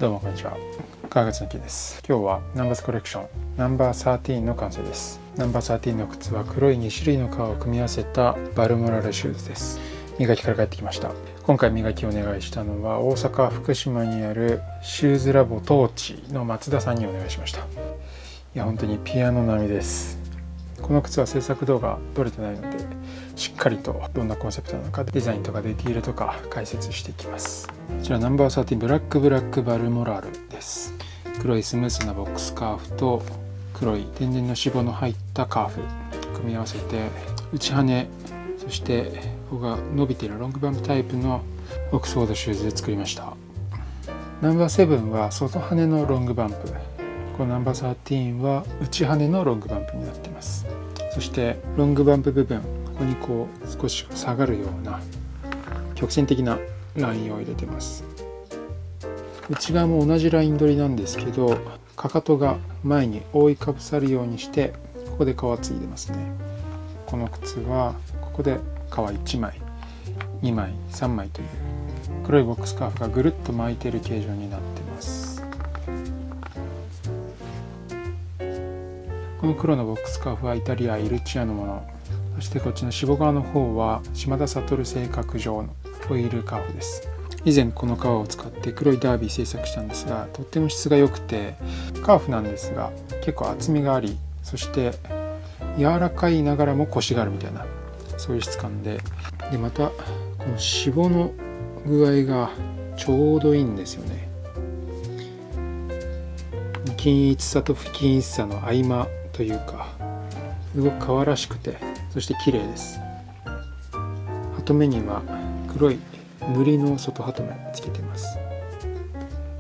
どうもこんにちは。川口の木です。今日はナンバーズコレクションナンバー13の完成です。ナンバー13の靴は黒い2種類の革を組み合わせたバルモラルシューズです。磨きから帰ってきました。今回磨きをお願いしたのは大阪福島にあるシューズラボトーチの松田さんにお願いしました。いや本当にピアノ並みです。この靴は制作動画撮れてないのでしっかりとどんなコンセプトなのかデザインとかディティールとか解説していきます。こちらナンバー13ブラックバルモラルです。黒いスムースなボックスカーフと黒い天然の脂肪の入ったカーフ組み合わせて内羽そしてここが伸びているロングバンプタイプのオックスフォードシューズで作りました。ナンバー7は外羽のロングバンプ、このナンバー13は内羽のロングバンプになっています。そしてロングバンプ部分、ここにこう少し下がるような曲線的なラインを入れてます。内側も同じライン取りなんですけど、かかとが前に覆いかぶさるようにしてここで革ついでますね。この靴はここで革1枚2枚3枚という黒いボックスカーフがぐるっと巻いている形状になってます。この黒のボックスカーフはイタリアイルチアのもの、そしてこっちの下側の方は島田悟製革状のオイルカーフです。以前この革を使って黒いダービー制作したんですが、とっても質が良くてカーフなんですが結構厚みがあり、そして柔らかいながらもコシがあるみたいなそういう質感で、またこの脂肪の具合がちょうどいいんですよね。均一さと不均一さの合間というか、すごく革らしくてそして綺麗です。ハトメには黒い塗りの外ハトメをつけています。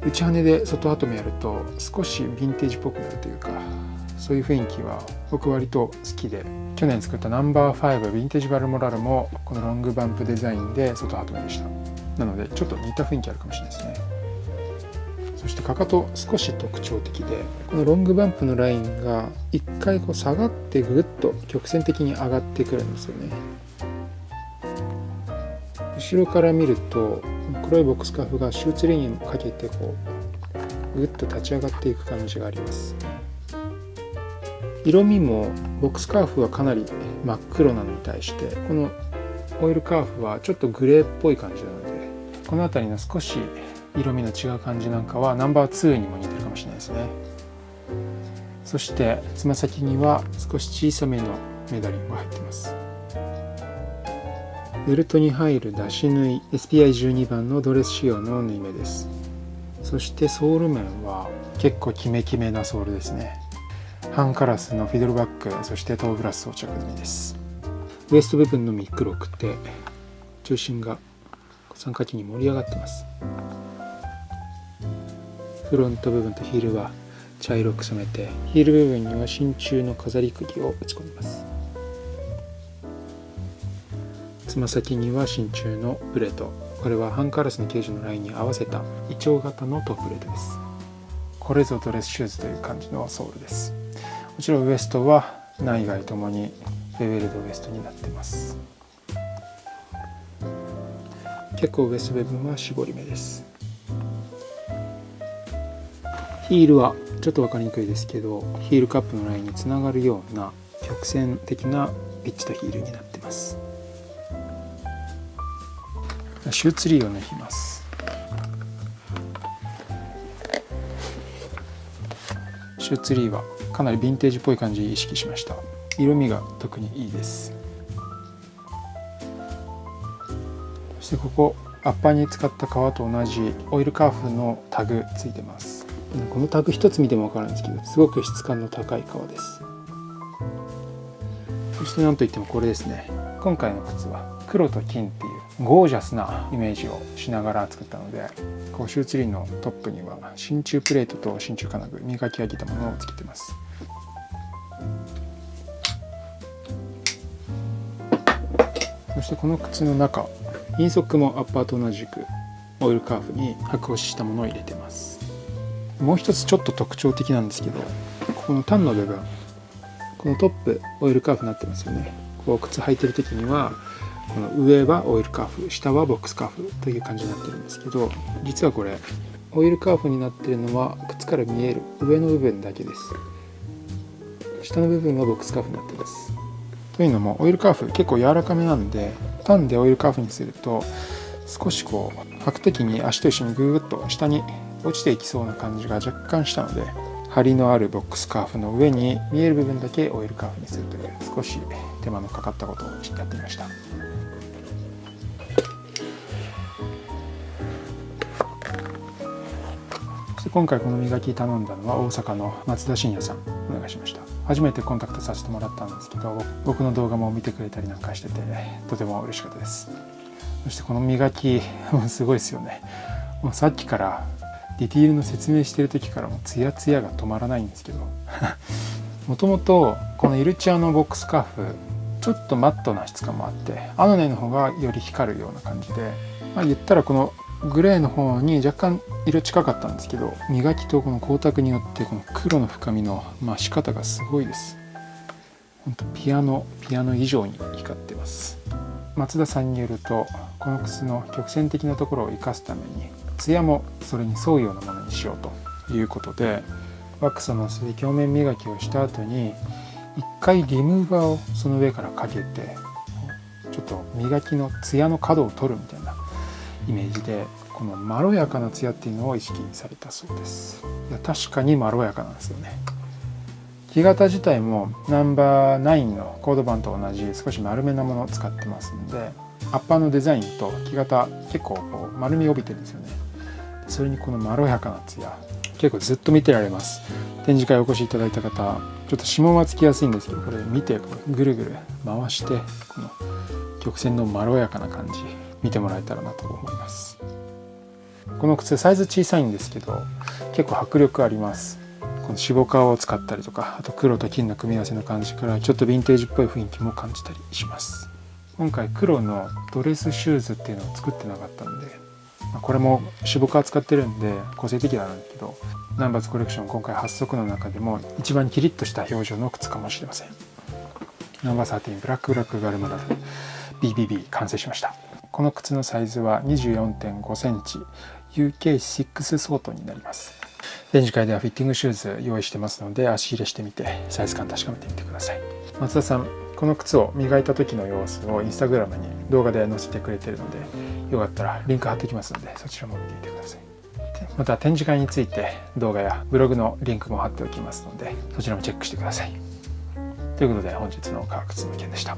内羽で外ハトメやると少しヴィンテージっぽくなるというか、そういう雰囲気は僕割と好きで、去年作ったナンバー5ヴィンテージバルモラルもこのロングバンプデザインで外ハトメでした。なのでちょっと似た雰囲気あるかもしれないですね。そしてかかと少し特徴的で、このロングバンプのラインが一回こう下がってぐっと曲線的に上がってくるんですよね。後ろから見ると黒いボックスカーフがシューツリーにかけてこうぐっと立ち上がっていく感じがあります。色味もボックスカーフはかなり真っ黒なのに対して、このオイルカーフはちょっとグレーっぽい感じなので、この辺りの少し色味の違う感じなんかはナンバー2にも似てるかもしれないですね。そしてつま先には少し小さめのメダリンが入っています。ベルトに入る出し縫い SPI12 番のドレス仕様の縫い目です。そしてソール面は結構キメキメなソールですね。半カラスのフィドルバッグ、そしてトーブラス装着済みです。ウエスト部分のみ黒くて中心が三角形に盛り上がっています。フロント部分とヒールは茶色く染めて、ヒール部分には真鍮の飾り釘を打ち込みます。つま先には真鍮のプレート、これは半カラスの形状のラインに合わせたイチョウ型のトッププレートです。これぞドレスシューズという感じのソールです。もちろんウエストは内外ともにベベルドウエストになっています。結構ウエスト部分は絞り目です。ヒールはちょっと分かりにくいですけど、ヒールカップのラインにつながるような曲線的なピッチとヒールになっています。シューツリーを抜きます。シューツリーはかなりヴィンテージっぽい感じを意識しました。色味が特にいいです。そしてここアッパーに使った革と同じオイルカーフのタグついてます。このタグ一つ見ても分かるんですけど、すごく質感の高い革です。そして何といってもこれですね。今回の靴は黒と金っていうゴージャスなイメージをしながら作ったので、こうシューツリーのトップには真鍮プレートと真鍮金具磨き上げたものをつけてます。そしてこの靴の中、インソックもアッパーと同じくオイルカーフに白押ししたものを入れてます。もう一つちょっと特徴的なんですけど、このタンの部分、このトップオイルカーフになってますよね。こう靴履いてる時にはこの上はオイルカーフ、下はボックスカーフという感じになってるんですけど、実はこれオイルカーフになっているのは靴から見える上の部分だけです。下の部分はボックスカーフになっています。というのもオイルカーフ結構柔らかめなんで、パンでオイルカーフにすると少しこう履く時に足と一緒にグーッと下に落ちていきそうな感じが若干したので、張りのあるボックスカーフの上に見える部分だけオイルカーフにするという少し手間のかかったことをやってみました。そして今回この磨き頼んだのは大阪の松田信也さんお願いしました。初めてコンタクトさせてもらったんですけど、僕の動画も見てくれたりなんかしててとても嬉しかったです。そしてこの磨きすごいですよね。もうさっきからディティールの説明してる時からもツヤツヤが止まらないんですけどもともとこのイルチアのボックスカーフちょっとマットな質感もあって、アノネの方がより光るような感じで、言ったらこのグレーの方に若干色近かったんですけど、磨きとこの光沢によってこの黒の深みの増し方がすごいです。本当ピアノ以上に光ってます。松田さんによると、この靴の曲線的なところを生かすためにツヤもそれに沿うようなものにしようということで、ワックスをのせて表面磨きをした後に一回リムーバーをその上からかけて、ちょっと磨きのツヤの角を取るみたいなイメージで、このまろやかなツヤっていうのを意識されたそうです。いや確かにまろやかなんですよね。木型自体もナンバー9のコードバンと同じ少し丸めなものを使ってますんで、アッパーのデザインと木型結構こう丸みを帯びてるんですよね。それにこのまろやかなツヤ、結構ずっと見てられます。展示会お越しいただいた方、ちょっと指紋はつきやすいんですけど、これ見てぐるぐる回してこの曲線のまろやかな感じ見てもらえたらなと思います。この靴サイズ小さいんですけど結構迫力あります。このシボカを使ったりとか、あと黒と金の組み合わせの感じからちょっとヴィンテージっぽい雰囲気も感じたりします。今回黒のドレスシューズっていうのを作ってなかったんで、これもシボカ使ってるんで個性的なんですけど、ナンバーズコレクション今回8足の中でも一番キリッとした表情の靴かもしれません。ナンバー13ブラックガルマラル BBB 完成しました。この靴のサイズは 24.5 センチ UK6 相当になります。展示会ではフィッティングシューズ用意してますので、足入れしてみてサイズ感確かめてみてください。松田さん、この靴を磨いた時の様子をインスタグラムに動画で載せてくれてるので、よかったらリンク貼っておきますので、そちらも見てみてください。また展示会について動画やブログのリンクも貼っておきますので、そちらもチェックしてください。ということで本日の革靴の件でした。